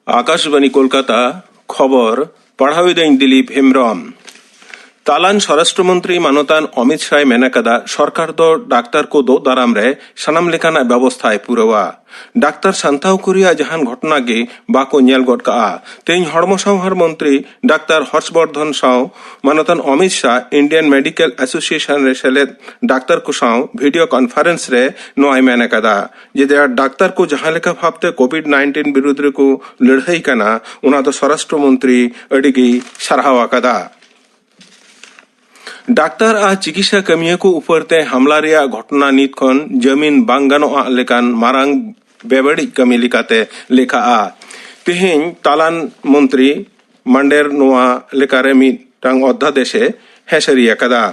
आकाशवाणी कोलकाता खबर पढ़ाविदें दिलीप हेम्ब्रम तालान स्वराष्ट्रमंत्री मानतान अमित शाह मेनाकादा सरकार दो डाक्तार को दो दाराम रे सनाम लेकाना व्यवस्था पुरवा डाक्तार सान्ताव कुरिया जहान घटना गे बाको नेल गड का तेज हड़मो संहार मंत्री डाक्तार हर्षवर्धन साव मानतान Amit Shah Indian medical association रे सेलेद डाक्तार को साव वीडियो कॉन्फ्रेंस रे नोआई मेनाकादा जे डाक्तार को जहां लेका भावते कोविड-19 विरुद्ध को लड़ाई कना उना दो स्वराष्ट्र मंत्री अडिगी सरहावा कदा डाक्तार आ चिकित्सा कमिया को उपरते हमला रिया घटना नीत खन जमीन बांगानो लेकान मारांग बेबड़ी कमी लिकाते लेखा तेहें तालान मंत्री मंडेर नोआ लेकारे मिटांग अध्यादेशे हेसरिया कदा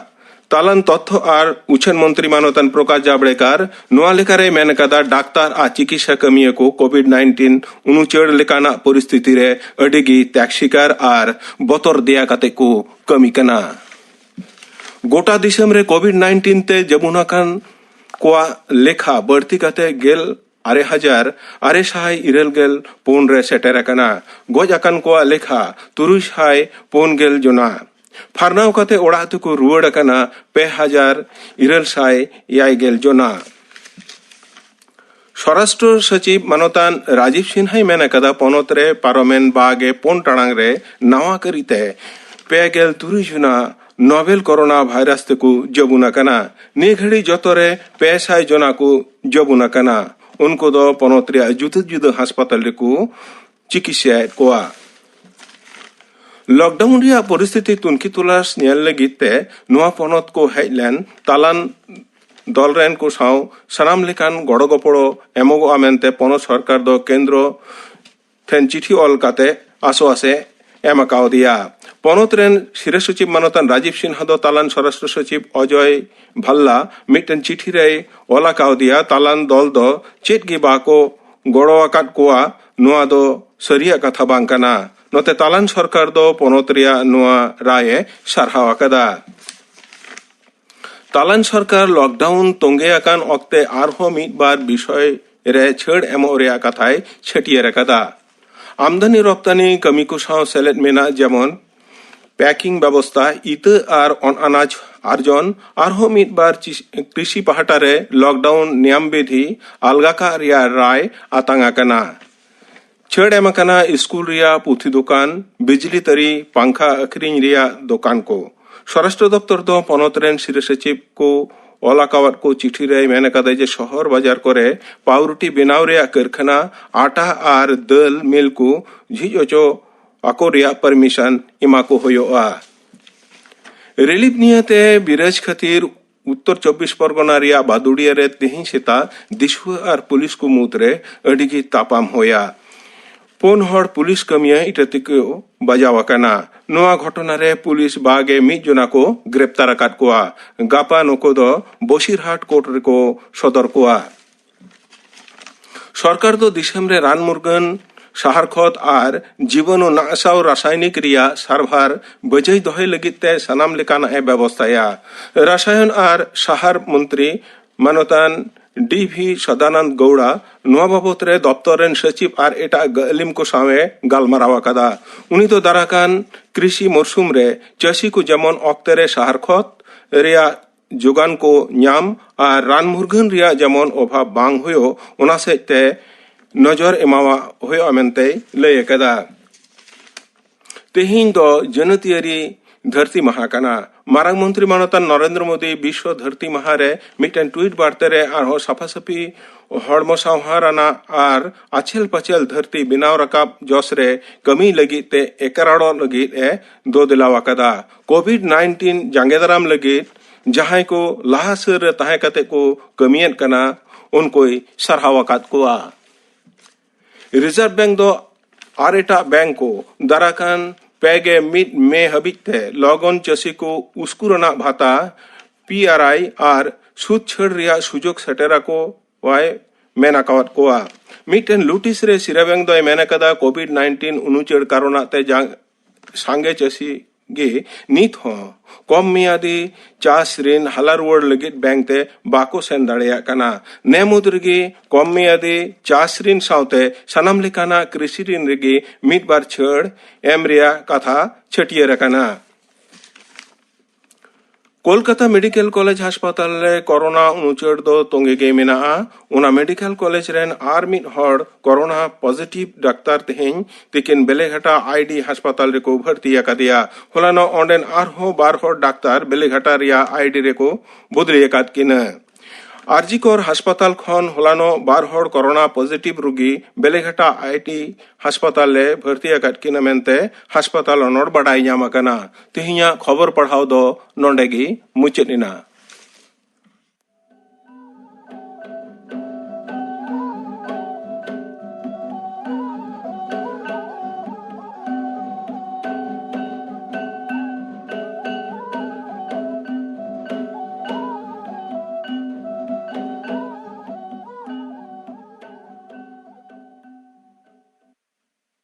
तालान तथ्य और उछन मंत्री मानतान प्रकाश जावड़ेकर नोआ लेकारे मेन कदा डाक्तार आ चिकित्सा कमिया को कोविड-19 उनुचड़ लेकाना परिस्थिति रे अडिगी त्याग शिकार और बतर दिया कते को कमी कना गोटा दिसम रे कोविड-19 ते जमुना कान कोआ लेखा बढ़ती कते गेल 8,600 पुन रे सेटेर कना गोज अकन कोआ लेखा 3,000 जना फारनाव कते ओड़ा को रुवड़ कना 2,900 जना स्वराष्ट्र सचिव मानतान राजीव सिन्हा मेन कदा पनत रे पारमेन बागे पुन टांग रे नवा करीते 3 जना नोवेल कोरोना भाइरस को जबुना कना ने घड़ी जतरे 500 जना को जबुना कना उनको दो पनोत्रिया जुद जुद अस्पताल को चिकित्सा कोआ लॉकडाउन रिया परिस्थिति तुनकी तुलास नेल लगिते नुआ पनत को हेडलाइन तालान दल रेन को साव सनाम लेकान गड़ो गपड़ो एमोगो आमेनते पनत सरकार दो केंद्र थेन चिठी ऑल काते आसो आसे एमकाओ दिया पनत रेन सिरे सचिव मानतान राजीव सिन्हा दो तालान स्वराष्ट्र सचिव अजय भल्ला मिटन चिठी रे ओला काओ दिया तालान दल दो चेटगी बाको गड़ो आकाट कोआ नुआ दो सरिया कथा बांकाना नोते तालान सरकार दो पनत रिया नुआ राय सरहावा कदा तालान सरकार लॉकडाउन तोंगे आकान ओक्ते आरहो मिट बार विषय रे छेड़ एमो रिया कथाय छटिया कदा आमदानी रप्तानी कमी को साव सेलेद मेना जेमन पैकिंग व्यवस्था इत और अनाज आर्जन आरहो मिट बार कृषि पहाटा रे लॉकडाउन नियम विधि अलगाका रिया राय आतांगा कना छेड़ एमकाना स्कूल रिया पुथी दुकान बिजली तरी पंखा अखरिंग रिया दुकान को स्वराष्ट्र दफ्तर दो पनत रेन सिरे सचिव को ओलाकावत को चिठी रे मेन कदा जे शहर बाजार करे पावरुटी बेनाव रिया कारखाना आटा और दल मिल को झिज ओचो आको रिया परमिशन इमा को होयोआ रिलीफ नियते बिराज खातिर उत्तर 24 परगना रिया बादुड़िया रे तेहिं सेता दिशुआ और पुलिस को मुतरे अडिगी तापाम होया पुन हर पुलिस कमिया इटतिको बजावा कना नोआ घटना रे पुलिस बागे मिट जना को ग्रेप्तार आकाद कोआ गापा नको दो बसिरहाट कोर्ट रे को सदर कोआ सरकार दो दिसम रे रान मुरगन साहार खत और जीवन नासाव रासायनिक रिया सारभार बजई दोहे लगिते सनाम लेकाना ए व्यवस्थाया रसायन और साहार मंत्री मानतान डीवी सदानंद गौड़ा नुआ बाबत रे दफ्तर रेन सचिव और एटा गलिम को सावे गालमारावा कदा उनी तो दाराकान कृषि मौसुम रे चाषी को जेमन ऑक्ते रे साहार खत रिया जोगान को न्याम और रान मुरगन रिया जेमन अभाव बांग होयो उना सेते नजर एमावा होयो मेनते लय कदा तेहिं दो जनतियारी धरती महा कना मारांग मंत्री मानतान नरेंद्र मोदी विश्व धरती महा रे मिटन ट्वीट बार्ते रे आरो साफासाफी हड़मो सावहाराना और आछेल पचेल धरती बिनाव रकाब जस रे कमी लगी ते एकराड़ो लगी ए दो दिलावा कदा कोविड-19 जांगेदाराम लगी जहां को लाहा सर रे ताहे कते को कमियन कना उनको सरहावा कात कोआ रिजर्व बैंक दो आरेटा बैंक को दाराकान पैगे मिड में हबिते लगन चसी को उस्कुरना भाता पीआरआई और सूद छड़ रिया सुजोग सटेरा को वाय मेना कावत कोआ मिटन लुटिस रे सिराबेंग दो मेना कदा कोविड-19 उनुचड़ कारोना ते सांगे चसी गे नीत हो कम मियादी चास ऋण हाला रुआड़ लगित बैंक ते बाको सेन दाड़ेया कना ने मुद रेगे कम मियादी चास ऋण सावते सानाम लेकाना कृषि ऋण रेगे मिद बार छड़ एम रेया कथा छटियर कना कोलकाता मेडिकल कॉलेज हासपाताल रे कोरोना उनुचड़ दो तोंगे गे मेना उना मेडिकल कॉलेज रेन आर मिद हड़ कोरोना पॉजिटिव डाक्तार तेहें तिकिन बेलेघाटा आईडी हासपाताल रे को भर्ती अकादिया होलानो ओंडेन आरहो बार हड़ डाक्तार बेलेघाटा रिया आईडी रे को बदली अकाद किना आरजीकोर हासपाताल खन होलानो बार हड़ कोरोना पॉजिटिव रोगी बेलेघाटा आईटी हासपाताल ले भर्ती अकाद किना मेनते हासपाताल नोड बाडाई ᱧᱟᱢ अकाना तिहिया खबर पढ़ाव दो नोंडेगी मुचेदिना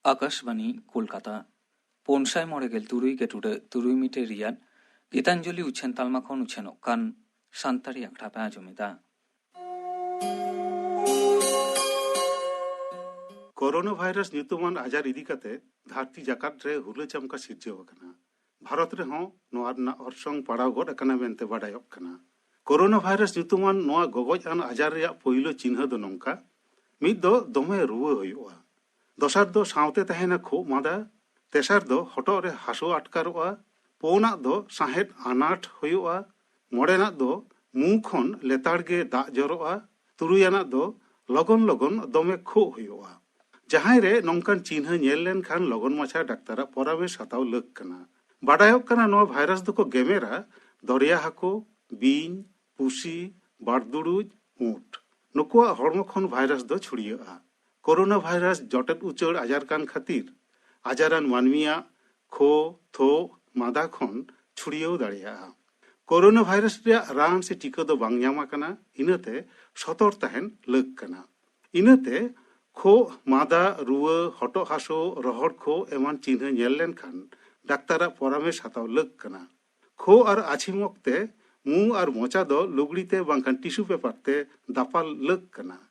आकाशवाणी कोलकाता पोनसाय मोड़ेगेल तुरुई के टुडे तुरुई मिटे रियाद गीतांजलि उछेन तालमा खन उछेन कान सान्तारी आखड़ा पे आजमिदा कोरोना भाइरस ᱧᱩᱛᱩᱢᱟᱱ आजार इदी कते धरती जाकात रे हुले चमका सिरजो कना भारत रे हों नोआ रना ऑर्सोंग पड़ाव गोड कना मेनते बाडायोक कना कोरोना भाइरस ᱧᱩᱛᱩᱢᱟᱱ नोआ गगोज आन आजार रे पहिलो चिन्ह दो नोंका मिद दो दोमे रुवा हुयुआ दोसार दो सावते तहेना खो मादा तेसार दो हटो रे हासो अटकारोआ पोना दो साहेद अनाट हुयुआ मोडेना दो मुंह खन लेताड़गे दाग जरोआ तुरुयाना दो लगन लगन दोमे खो हुयुआ जहां रे नोंकान चिन्ह नेल लेन खान लगन माछा डाक्तारा परामर्श हताव लग कना बाडायोक कना नो भाइरस दो गेमेरा दरिया हाको बीन पुसी बारदुड़ुज ऊंट नुकुआ हड़मो खन भाइरस दो छुड़िया कोरोना भाइरस जटेट उचड़ आजार कान खातिर आजारान मानमिया खो थो मादा खन छुड़ियो दाड़िया कोरोना भाइरस रे रान से टीका दो बांग ᱧᱟᱢ आकना इनते सतर तहन लग कना इनते खो मादा रुआ हटो हासो रहड़ खो एमान चिन्ह नेल लेन खान डाक्तारा परामर्श हताव लग कना खो और आछिमकते मुंह और मोचा दो लुगड़ीते बांखान टिश्यू पेपर ते दापाल लग कना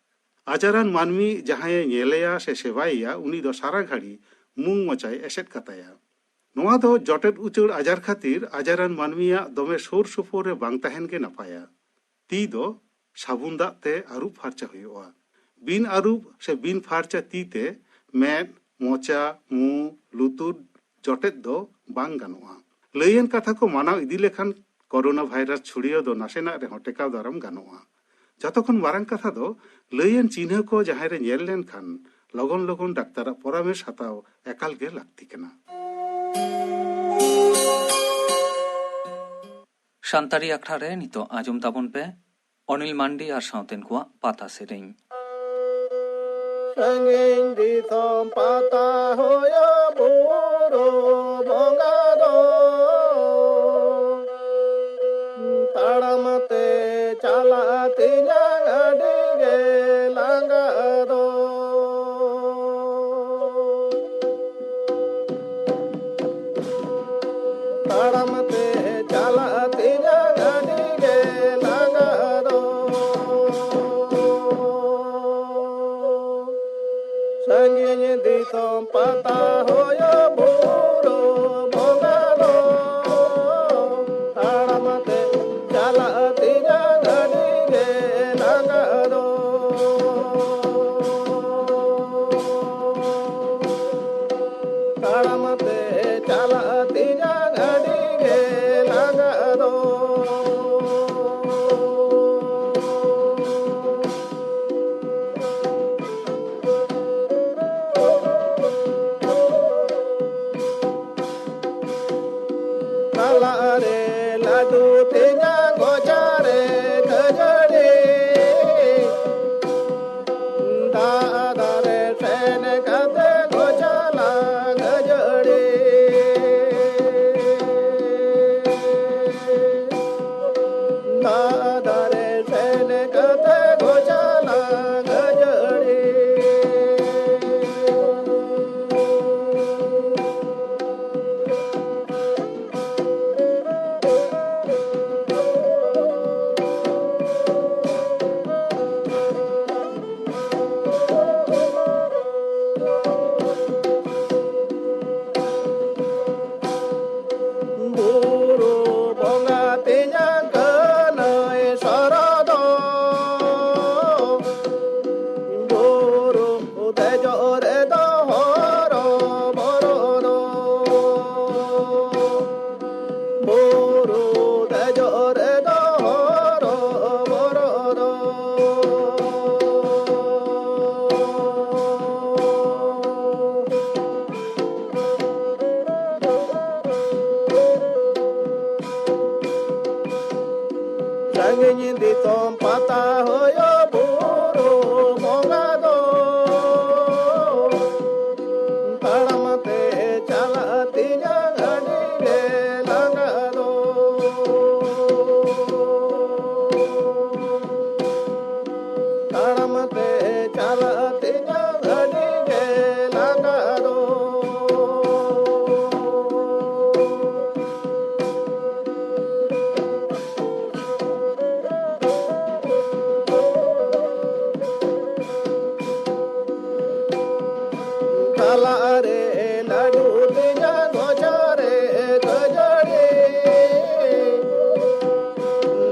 आजारान मानमी जहां नेलेया से सेवाया उनी दो सारा घड़ी मुंह मोचाय एसेट कताया नोआ दो जटेट उचड़ आजार खातिर आजारान मानमिया दोमे सोर सुपोर रे बांग तहन के नपाया ती दो साबुन दाग ते आरुब फारचा हुयुआ बिन आरुब से बिन फारचा ती ते मेद मोचा मुंह लुतुर जटेट दो बांग गानोआ लयन कथा को मानाव इदी लेखान कोरोना भाइरस छुड़ियो दो नासेना रे टेकाव दाराम गानोआ जतखन मारांग कथा दो लयन चिन्ह को जहां रे नेल लेन खान लगन लगन डाक्तारा परामर्श हताव एकाल गे लागती कना सान्तारी आखड़ा रे नितो आजम ताबन पे अनिल मांडी और साउतेन को पाता सेरें संगेन दिसम पाता होया बोरो बंगादो ताड़मते चालाते जागड़ी गे लांगादो ताड़मते चालाते जागड़ी गे लांगादो संगेन दिसम पाता होया बोरो बंगादो ताड़मते चालाते जागड़ी गे लांगादो ताड़मते चालाते जागड़ी गे लांगादो ताड़म ते चलती जा घड़ी गे लगा दो काला रे लाडू तेजा गोचारे गजड़े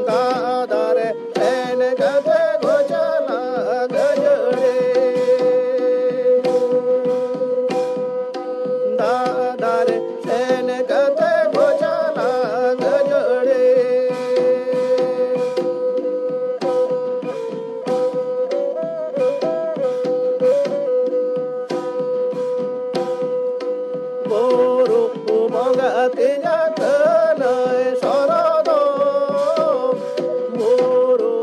दादा रे एन गजे गोचला गजड़े दादा रे एन गजे गोचला गजड़े Boro banga teja kanai sarado Boro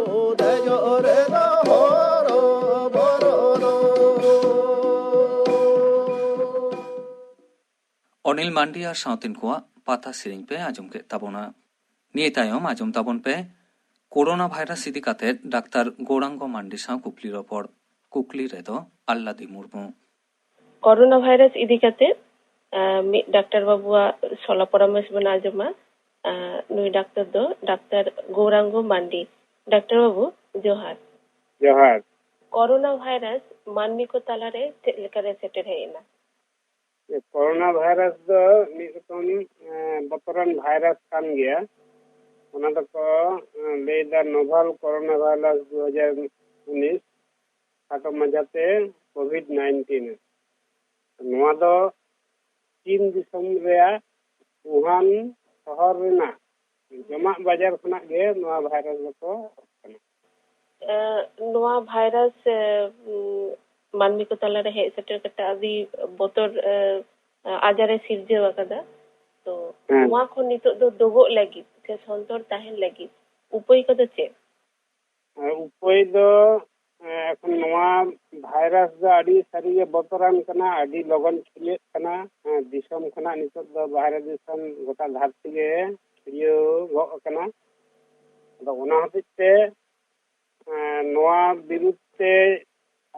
dajo re da horo borodo Anil Mandi আর সাঁওতিন কোয়া পাতা সিরিং পে আজম কে তাবনা নিয়ে তাইম আজম তাবন পে করোনা ভাইরাস ইদি কাতে ডাক্তার গৌরাঙ্গ মান্ডি সাঁ কুকলির ওপর কুকলি রেদো আল্লাদি মুর্মু করোনা ভাইরাস ইদি কাতে ডাক্তার বাবুয়া সলা পরামর্শ বনা আজমা নুই ডাক্তার দো ডাক্তার গৌরাঙ্গ মান্ডি ডাক্তার বাবু জোহার जोहार করোনা ভাইরাস মানমি को তালারে লেকারে সেটের হেনা कोरोना वायरस दो मिदम बतरन वायरस कान गया ओना दको लेदा नोवल कोरोना वायरस 2019 खाटो मजाते कोविड-19 नोआ दो चीन दिसम रेया वुहान शहर रेना जमा बाजार खना गे नोआ वायरस दको নোয়া ভাইরাস মানমি को তালারে হে সেটের কাটা আদি বতর আজারে সিরজে ওয়াকাদা তো নোয়া খন নিতো দো দোগো লাগি সে সন্তর তাহেন লাগি উপায় কত চে उपाय दो এখন নোয়া ভাইরাস দো আডি সারিয়ে বতরান কানা আডি লগন খিলে কানা দিশম খানা নিতো দো বাইরে দিশম গোটা ধরতি গে ছিড়িয়ে গো কানা তো ওনা হতে নোয়া বিরুদ্ধে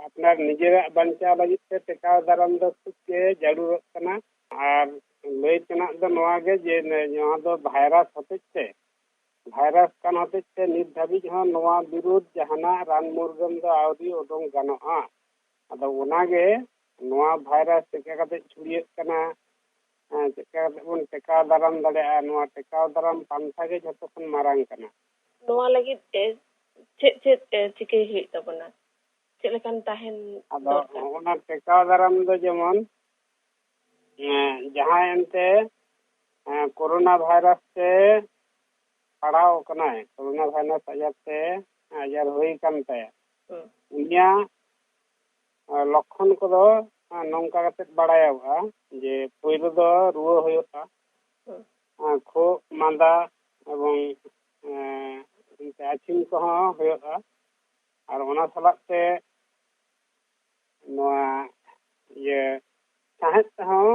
আপনার নিজের বাঞ্চা লাগিতে টেকাও দারাম দো খুবকে জরুরত কানা আর লই কানা দো নোয়া গে যে নোয়া দো ভাইরাস হতেছে ভাইরাস কান হতেছে নিত ধাবি হন নোয়া বিরুদ্ধ জাহানা রান মুরগম দো আউরি ওডং গানোয়া আদো ওনা গে নোয়া ভাইরাস টেকা কাতে ছুড়িয়ে কানা টেকা কাতে বন টেকা দারাম দাড়ে নোয়া টেকা দারাম পান্থা গে যতক্ষণ মারাং কানা নোয়া লাগি চে চে চিকে হি তবনা চেলেকান তাহেন আদো ওনা টেকা দারাম দো যেমন जहाँ एनते कोरोना वायरस से पड़ाव कना है कोरोना वायरस अजार से अजार हुई कानते उनिया लक्षण को दो नौका कते बड़ाया जे पहिलो दो रुआ होयोता खो मांदा एवं आचिन को होयोता और ओना सलाते नोआ ये साहेब हूँ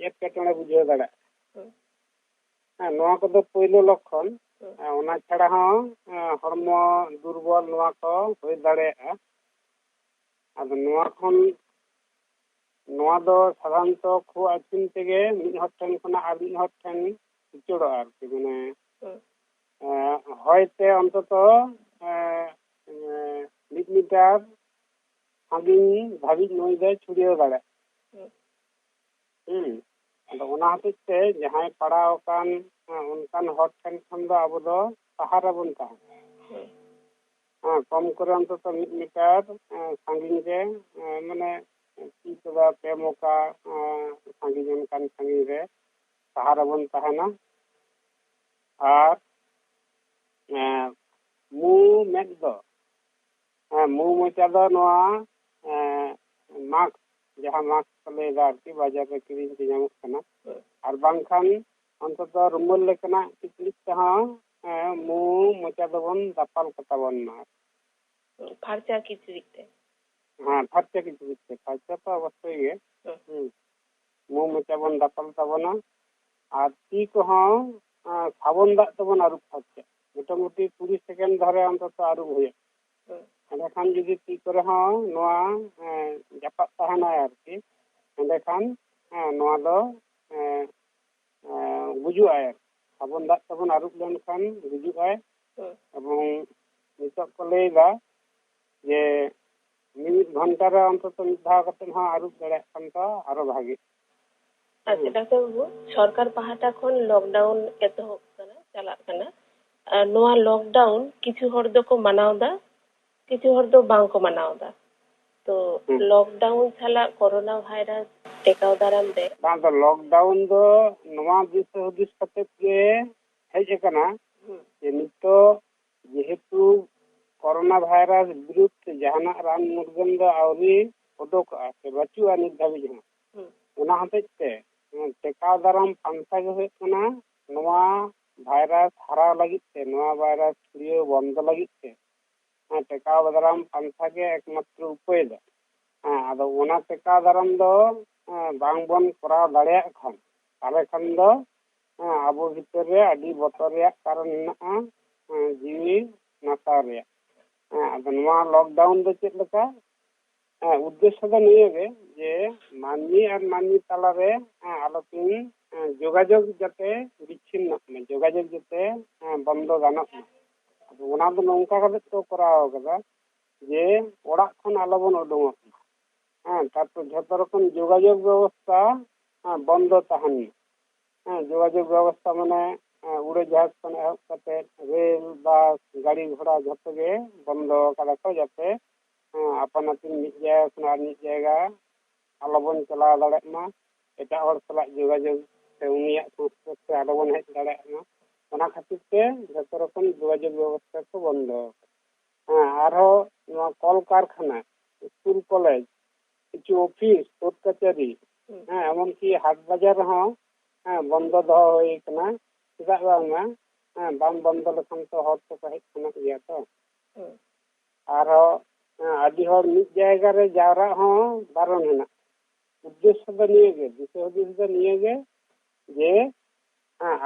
एटकेटणे बुझे दाड़ा नोआ को दो पहिलो लक्षण ओना छाड़ा हूँ हरमो दुर्बल नोआ को होय दाड़ेया आदो नोआ खन नोआ दो साधारणत खु आचिन तेगे मिद हर ठेन खना आर मिद हर ठेन उचड़ो आरकी माने हयते अंततो 1 मीटर सागिन भाबी नई दे छुड़ियो दाड़े आदो ओना हतेते जहां पड़ाव कान उनकान हर ठेन खन दो आबो दो सहारा बन ताहा कम करे अंतत 1 मीटर सागिन रे माने की तबा पेमोका सागिन उनकान सागिन रे सहारा बन ताहाना और मु मेद दो मु मोचा दो नोआ मास्क जहाँ मास्क लेगा आरती बाजार में किरीन के जामुक कना और बांखान अंतत रुमाल लेकना किचलिक तहाँ मु मोचा दबन दापाल कताबन ना फारचा किचलिक ते हाँ फारचा किचलिक ते फारचा तो अवश्य ये मु मोचा बन दापाल तबना और ती को हाँ साबुन दाग तबन आरुप फारचा मोटामुटी 20 सेकेंड धरे अंतत आरुप हुए ᱮᱸᱰᱮᱠᱷᱟन ᱡᱩᱫᱤ ᱛᱤ ᱠᱚᱨᱮ ᱦᱚᱸ ᱱᱚᱣᱟ ᱡᱟᱯᱟᱜ ᱛᱟᱦᱮᱱᱟᱭ ᱟᱨᱠᱤ ᱮᱸᱰᱮᱠᱷᱟन ᱱᱚᱣᱟ ᱫᱚ ᱜᱩᱡᱩᱜᱼᱟᱭ ᱥᱟᱵᱚᱱ ᱫᱟᱜ ᱛᱮᱵᱚᱱ ᱟᱹᱨᱩᱵ ᱞᱮᱱᱠᱷᱟन ᱜᱩᱡᱩᱜᱼᱟᱭ এবং নিতক ᱠᱚ ᱞᱟᱹᱭᱫᱟ যে মিনিট ঘন্টারে অন্তত মিদ ধাও কাতে হᱚᱸ আরুব দাᱲᱮᱭᱟᱜ ᱠᱷᱟᱱ ᱫᱚ ᱟᱨᱚ ᱵᱷᱟᱜᱤ। ᱟᱪᱪᱷᱟ ᱰᱟᱠᱛᱟᱨ ᱵᱟᱵᱩ ᱥᱚᱨᱠᱟর ᱯᱟᱦᱴᱟ ᱠᱷᱚᱱ ᱞᱚᱠᱰᱟউᱱ ᱮᱛᱚᱦᱚᱵ ᱠᱟᱱᱟ ᱪᱟᱞᱟᱜ ᱠᱟᱱᱟ ᱱᱚᱣᱟ ᱞᱚᱠᱰᱟউᱱ ᱠᱤᱪᱷᱩ ᱦᱚᱲ ᱫᱚᱠᱚ ᱢᱟᱱᱟᱣᱫᱟ ᱠᱤᱪᱷᱩ ᱦᱚᱲ ᱫᱚ ᱵᱟᱝᱠᱚ ᱢᱟᱱᱟᱣᱫᱟ ᱛᱚ ᱞᱚᱠᱰᱟউᱱ ᱥᱟᱞᱟᱜ ᱠᱳᱨᱳᱱᱟ ᱵᱷᱟᱭᱨᱟᱥ ᱴᱮᱠᱟᱣ ᱫᱟᱨᱟᱢ ᱨᱮ ᱵᱟᱝ ᱫᱚ ᱞᱚᱠᱰᱟউᱱ ᱫᱚ ᱱᱚᱣᱟ ᱫᱤᱥᱟᱹ ᱦᱩᱫᱤᱥ ᱠᱟᱛᱮ ᱜᱮ ᱦᱮᱡ ᱟᱠᱟᱱᱟ ᱡᱮ ᱱᱤᱛᱚᱜ যেহেতু করোনা ভাইরাস বিরুদ্ধে জাহানাᱜ ᱨᱟᱱ ᱢᱩᱨᱜᱟᱹᱱ ᱫᱚ ᱟᱹᱣᱨᱤ ᱩᱰᱩᱠᱚᱜᱼᱟ ᱥᱮ ᱵᱟᱹᱪᱩᱜᱼᱟ ᱱᱤᱛ ᱫᱷᱟᱹᱵᱤᱡ ᱦᱚᱸ ᱚᱱᱟ ᱦᱚᱛᱮᱡ ᱛᱮ ᱴᱮᱠᱟᱣ ᱫᱟᱨᱟᱢ ᱯᱟᱱᱛᱷᱟ ᱜᱮ ᱦᱩᱭᱩᱜ ᱠᱟᱱᱟ ᱱᱚᱣᱟ ᱵᱷᱟᱭᱨᱟᱥ ᱦᱟᱨᱟᱣ ᱞᱟᱹᱜᱤᱫ ᱛᱮ ᱱᱚᱣᱟ ᱵᱷᱟᱭᱨᱟᱥ ᱪᱷᱩᱲᱭᱟᱹᱣ ᱵᱚᱱᱫᱚ ᱞᱟᱹᱜᱤᱫ ᱛᱮ ᱴᱮᱠᱟᱣ ᱫᱟᱨᱟᱢ ᱯᱟᱱᱛᱷᱟ ᱜᱮ ᱮᱠᱢᱟᱛᱨᱚ ᱩᱯᱟᱹᱭ ᱫᱚ ᱟᱫᱚ ᱚᱱᱟ ᱴᱮᱠᱟᱣ ᱫᱟᱨᱟᱢ ᱫᱚ ᱵᱟᱝᱵᱚᱱ ᱠᱚᱨᱟᱣ ᱫᱟᱲᱮᱭᱟᱜ ᱠᱷᱟᱱ ᱛᱟᱦᱞᱮ ᱠᱷᱟᱱ ᱫᱚ ᱟᱵᱚ ᱵᱷᱤᱛᱟᱹᱨ ᱨᱮ ᱟᱹᱰᱤ ᱵᱚᱛᱚᱨ ᱨᱮᱭᱟᱜ ᱠᱟᱨᱚᱱ ᱢᱮᱱᱟᱜᱼᱟ ᱡᱤᱣᱤ ᱱᱟᱥᱟᱣ ᱨᱮᱭᱟᱜ ᱟᱫᱚ ᱱᱚᱣᱟ ᱞᱚᱠᱰᱟউᱱ ᱫᱚ ᱪᱮᱫ ᱞᱮᱠᱟ উদ্দেশ্য ᱫᱚ ᱱᱤᱭᱟᱹᱜᱮ ᱡᱮ ᱢᱟᱹᱱᱢᱤ ᱟᱨ ᱢᱟᱹᱱᱢᱤ ᱛᱟᱞᱟᱨᱮ ᱟᱞᱚᱠᱤᱱ যোগাযোগ যাতে বিচ্ছিন্নᱚᱜ ᱢᱟ যোগাযোগ যাতে বন্ধ গাᱱᱚᱜ ᱢᱟ ᱟᱫᱚ ᱚᱱᱟ ᱫᱚ ᱱᱚᱝᱠᱟ ᱠᱟᱛᱮ ᱠᱚ ᱠᱚᱨᱟᱣ ᱟᱠᱟᱫᱟ ᱡᱮ ᱚᱲᱟᱜ ᱠᱷᱚᱱ ᱟᱞᱚᱵᱚᱱ ᱩᱰᱩᱝᱚᱜ ᱢᱟ ᱛᱟᱨᱯᱚর ᱡᱷᱚᱛᱚ ᱨᱚᱠᱚᱢ যোগাযোগ ব্যবস্থা বন্ধ তাহান যোগাযোগ ব্যবস্থা মানে উড়োজাহাজ ᱠᱷᱚᱱ ᱮᱦᱚᱵ ᱠᱟᱛᱮ রেল বাস গাড়ি ঘোড়া ᱡᱷᱚᱛᱚ ᱜᱮ বন্ধ ᱠᱟᱫᱟ ᱠᱚ ᱡᱟᱛᱮ ᱟᱯᱟᱱ ᱟᱹᱯᱤᱱ ᱢᱤᱫ ᱡᱟᱭᱜᱟ ᱠᱷᱚᱱ ᱟᱨ ᱢᱤᱫ ᱡᱟᱭᱜᱟ ᱟᱞᱚᱵᱚᱱ ᱪᱟᱞᱟᱣ ᱫᱟᱲᱮᱭᱟᱜ ᱢᱟ ᱮᱴᱟᱜ ᱦᱚᱲ ᱥᱟᱞᱟᱜ যোগাযোগ ᱥᱮ ᱩᱱᱤᱭᱟᱜ ᱥᱚᱝᱥᱯᱚᱨᱥ ᱨᱮ ᱟᱞᱚᱵᱚᱱ ᱦᱮᱡ ᱫᱟᱲᱮᱭᱟᱜ ᱢᱟ ᱚᱱᱟ ᱠᱷᱟᱹᱛᱤᱨ ᱛᱮ ᱡᱷᱚᱛᱚ ᱨᱚᱠᱚᱢ যোগাযোগ ব্যবস্থা ᱠᱚ বন্ধ আরো ᱱᱚᱣᱟ ᱠᱚᱞ ᱠᱟᱨᱠᱷᱟনা স্কুল কলেজ কিছু অফিস কোর্ট কাছারি এমনকি হাট বাজার ᱨᱮᱦᱚᱸ বন্ধ ᱫᱚᱦᱚ ᱦᱩᱭ ᱟᱠᱟᱱᱟ ᱪᱮᱫᱟᱜ ᱵᱟᱝᱢᱟ ᱵᱟᱝ ᱵᱚᱱᱫᱚ ᱞᱮᱠᱷᱟᱱ ᱛᱚ ᱦᱚᱲ ᱠᱚ ᱦᱮᱡ ᱥᱮᱱᱚᱜ ᱜᱮᱭᱟ ᱛᱚ ᱟᱨᱦᱚᱸ ᱟᱹᱰᱤ ᱦᱚᱲ ᱢᱤᱫ ᱡᱟᱭᱜᱟ ᱨᱮ ᱡᱟᱣᱨᱟᱜ ᱦᱚᱸ ᱵᱟᱨᱚᱱ ᱦᱮᱱᱟᱜ উদ্দেশ্য ᱫᱚ ᱱᱤᱭᱟᱹᱜᱮ ᱫᱤᱥᱟᱹ ᱦᱩᱫᱤᱥ ᱫᱚ ᱱᱤᱭᱟᱹᱜᱮ ᱡᱮ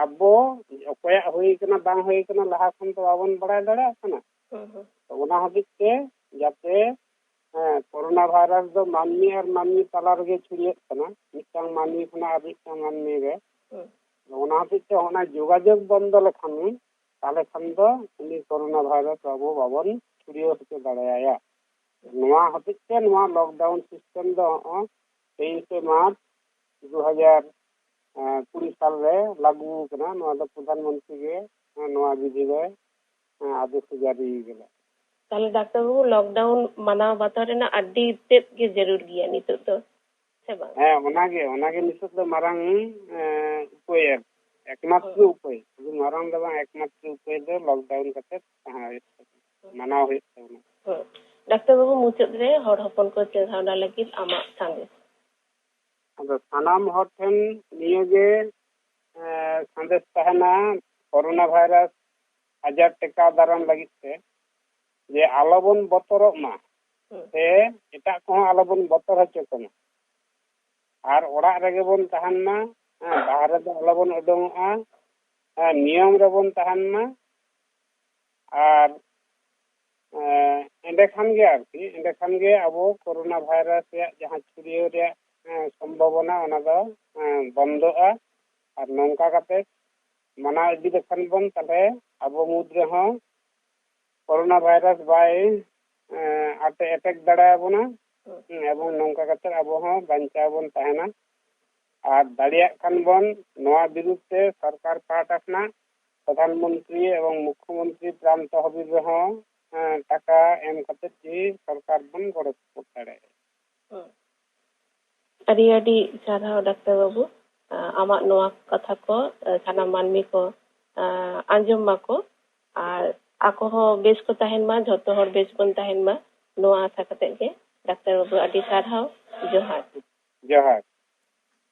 ᱟᱵᱚ ᱚᱠᱚᱭᱟᱜ ᱦᱩᱭ ᱟᱠᱟᱱᱟ ᱵᱟᱝ ᱦᱩᱭ ᱟᱠᱟᱱᱟ ᱞᱟᱦᱟ ᱠᱷᱚᱱ ᱫᱚ ᱵᱟᱵᱚᱱ ᱵᱟᱲᱟᱭ ᱫᱟᱲᱮᱭᱟᱜ ᱠᱟᱱᱟ ᱚᱱᱟ ᱦᱚᱛᱮᱡ ᱛᱮ ᱡᱟᱛᱮ ᱠᱳᱨᱳᱱᱟ ᱵᱷᱟᱭᱨᱟᱥ ᱫᱚ ᱢᱟᱹᱱᱢᱤ ᱟᱨ ᱢᱟᱹᱱᱢᱤ ᱛᱟᱞᱟ ᱨᱮᱜᱮ ᱪᱷᱩᱲᱭᱟᱹᱜ ᱠᱟᱱᱟ ᱢᱤᱫᱴᱟᱝ ᱢᱟᱹᱱᱢᱤ ᱠᱷᱚᱱᱟᱜ ᱟᱨ ᱢᱤᱫᱴᱟᱝ ᱢᱟᱹᱱᱢᱤ ᱨᱮ ᱚᱱᱟ ᱦᱚᱛᱮᱡ ᱛᱮ ᱚᱱᱟ যোগাযোগ বন্ধ ᱞᱮᱠᱷᱟᱱ তাহলে খান ᱫᱚ ᱩᱱᱤ ᱠᱳᱨᱳᱱᱟ ᱵᱷᱟᱭᱨᱟᱥ ᱟᱵᱚ ᱵᱟᱵᱚᱱ ছড়িয়ে হতে দাঁড়ায় নয়া হতেজ তে নয়া লকডাউন সিস্টেম ᱫᱚ 23 মার্চ 2020 সাল রে লাগু করা নয়া ᱫᱚ প্রধানমন্ত্রী গে নয়া বিধি রে আদেশ জারি গেলা তাহলে ডাক্তার বাবু লকডাউন মানাও বাতাও রেনা আড্ডি তেদ গে জরুর গিয়া নিতোগ ᱫᱚ ᱥᱮ ᱵᱟᱝ ᱚᱱᱟᱜᱮ ᱱᱤᱛᱚᱜ ᱫᱚ ᱢᱟᱨᱟᱝ ᱩᱯᱟᱹᱭ একমাত্র উপায় শুধু মারাং ᱫᱚ ᱵᱟᱝ একমাত্র উপায় ᱫᱚ লকডাউন ᱠᱟᱛᱮ মানাও ᱦᱩᱭᱩᱜ ᱛᱟᱵᱚᱱᱟ ডাক্তার বাবু মুচাᱹᱫ ᱨᱮ ᱦᱚᱲ ᱦᱚᱯᱚᱱ ᱠᱚ ᱪᱮᱸᱜᱷᱟᱣᱱᱟ ᱞᱟᱹᱜᱤᱫ ᱟᱢᱟᱜ ᱥᱟᱸᱫᱮᱥ ᱟᱫᱚ ᱥᱟᱱᱟᱢ ᱦᱚᱲ ᱴᱷᱮᱱ ᱱᱤᱭᱟᱹᱜᱮ ᱥᱟᱸᱫᱮᱥ ᱛᱟᱦᱮᱱᱟ ᱠᱳᱨᱳᱱᱟ ᱵᱷᱟᱭᱨᱟᱥ ᱟᱡᱟᱨ ᱴᱮᱠᱟᱣ ᱫᱟᱨᱟᱢ ᱞᱟᱹᱜᱤᱫ ᱛᱮ ᱡᱮ ᱟᱞᱚᱵᱚᱱ ᱵᱚᱛᱚᱨᱚᱜ ᱢᱟ ᱥᱮ ᱮᱴᱟᱜ ᱠᱚᱦᱚᱸ ᱟᱞᱚᱵᱚᱱ ᱵᱚᱛᱚᱨ ᱦᱚᱪᱚ ᱠᱚᱢᱟ ᱟᱨ ᱚᱲᱟᱜ ᱨᱮᱜᱮ ᱵᱚᱱ ᱛᱟᱦᱮᱱ ᱢᱟ ᱵᱟᱦᱨᱮ ᱫᱚ ᱟᱞᱚᱵᱚᱱ ᱩᱰᱩᱝᱚᱜᱼᱟ ᱱᱤᱭᱚᱢ ᱨᱮᱵᱚᱱ ᱛᱟᱦᱮᱱ ᱢᱟ ᱟᱨ ᱮᱸᱰᱮᱠᱷᱟᱱ ᱜᱮ ᱟᱵᱚ ᱠᱳᱨᱳᱱᱟ ᱵᱷᱟᱭᱨᱟᱥ ᱨᱮᱭᱟᱜ ᱡᱟᱦᱟᱸ ᱪᱷᱩᱲᱭᱟᱹᱣ ᱨᱮᱭᱟᱜ ᱥᱚᱢᱵᱷᱚᱵᱚᱱᱟ ᱚᱱᱟ ᱫᱚ ᱵᱚᱱᱫᱚᱜᱼᱟ ᱟᱨ ᱱᱚᱝᱠᱟ ᱠᱟᱛᱮ ᱢᱟᱱᱟᱣ ᱤᱫᱤ ᱞᱮᱠᱷᱟᱱ ᱵᱚᱱ ᱛᱟᱦᱞᱮ ᱟᱵᱚ ᱢᱩᱫᱽ ᱨᱮᱦᱚᱸ ᱠᱳᱨᱳᱱᱟ ᱵᱷᱟᱭᱨᱟᱥ ᱵᱟᱭ ᱮᱴᱮᱠ ᱫᱟᱲᱮᱭᱟᱵᱚᱱᱟ এবং নৌকা কাছে আবো হ্যাঁ বাঞ্চাও বন তাহেনা আর দাঁড়িয়ে খান বন নোয়া বিরুদ্ধে সরকার পাহাটা খানা প্রধানমন্ত্রী এবং মুখ্যমন্ত্রী ত্রাণ তহবিল হ্যাঁ টাকা এম কাতে সরকার বন গড়ে করতে ᱟᱹᱰᱤ ᱟᱹᱰᱤ ᱥᱟᱨᱦᱟᱣ ᱰᱟক্তার ᱵᱟᱵᱩ ᱟᱢᱟᱜ ᱱᱚᱣᱟ ᱠᱟᱛᱷᱟ ᱠᱚ ᱥᱟᱱᱟᱢ ᱢᱟᱹᱱᱢᱤ ᱠᱚ ᱟᱸᱡᱚᱢ ᱢᱟᱠᱚ ᱟᱨ ᱟᱠᱚ ᱦᱚᱸ ᱵᱮᱥ ᱠᱚ ᱛᱟᱦᱮᱱ ᱢᱟ ᱡᱷᱚᱛᱚ ᱦᱚᱲ ᱵᱮᱥ ᱵᱚᱱ ᱛᱟᱦᱮᱱ ᱢᱟ ᱱᱚᱣᱟ ᱟᱥᱟ ᱠᱟᱛᱮ ᱜᱮ ᱰᱟক্তার ᱵᱟᱵᱩ ᱟᱹᱰᱤ ᱥᱟᱨᱦᱟᱣ ᱡᱚᱦᱟᱨ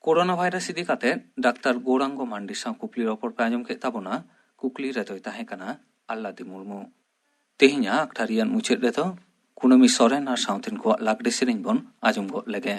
ᱠᱳᱨᱳᱱᱟ ᱵᱷᱟᱭᱨᱟᱥ ᱤᱫᱤ ᱠᱟᱛᱮ ᱰᱟᱠᱛᱟᱨ ᱜᱳᱨᱟᱝᱜᱚ ᱢᱟᱱᱰᱤ ᱥᱟᱶ ᱠᱩᱠᱞᱤ ᱨᱚᱯᱚᱲ ᱯᱮ ᱟᱸᱡᱚᱢ ᱠᱮᱫ ᱛᱟᱵᱚᱱᱟ ᱠᱩᱠᱞᱤ ᱨᱮᱫᱚᱭ ᱛᱟᱦᱮᱸ ᱠᱟᱱᱟ ᱟᱞᱞᱟᱫᱤ ᱢᱩᱨᱢᱩ ᱛᱮᱦᱮᱧᱟᱜ ᱟᱠᱷᱲᱟ ᱨᱮᱭᱟᱜ ᱢᱩᱪᱟᱹᱫ ᱨᱮᱫᱚ ᱠᱩᱱᱟᱹᱢᱤ ᱥᱚᱨᱮᱱ ᱟᱨ ᱥᱟᱶᱛᱮᱱ ᱠᱚᱣᱟᱜ ᱞᱟᱜᱽᱲᱮ ᱥᱮᱨᱮᱧ ᱵᱚᱱ ᱟᱸᱡᱚᱢ ᱜᱚᱫ ᱞᱮᱜᱮ।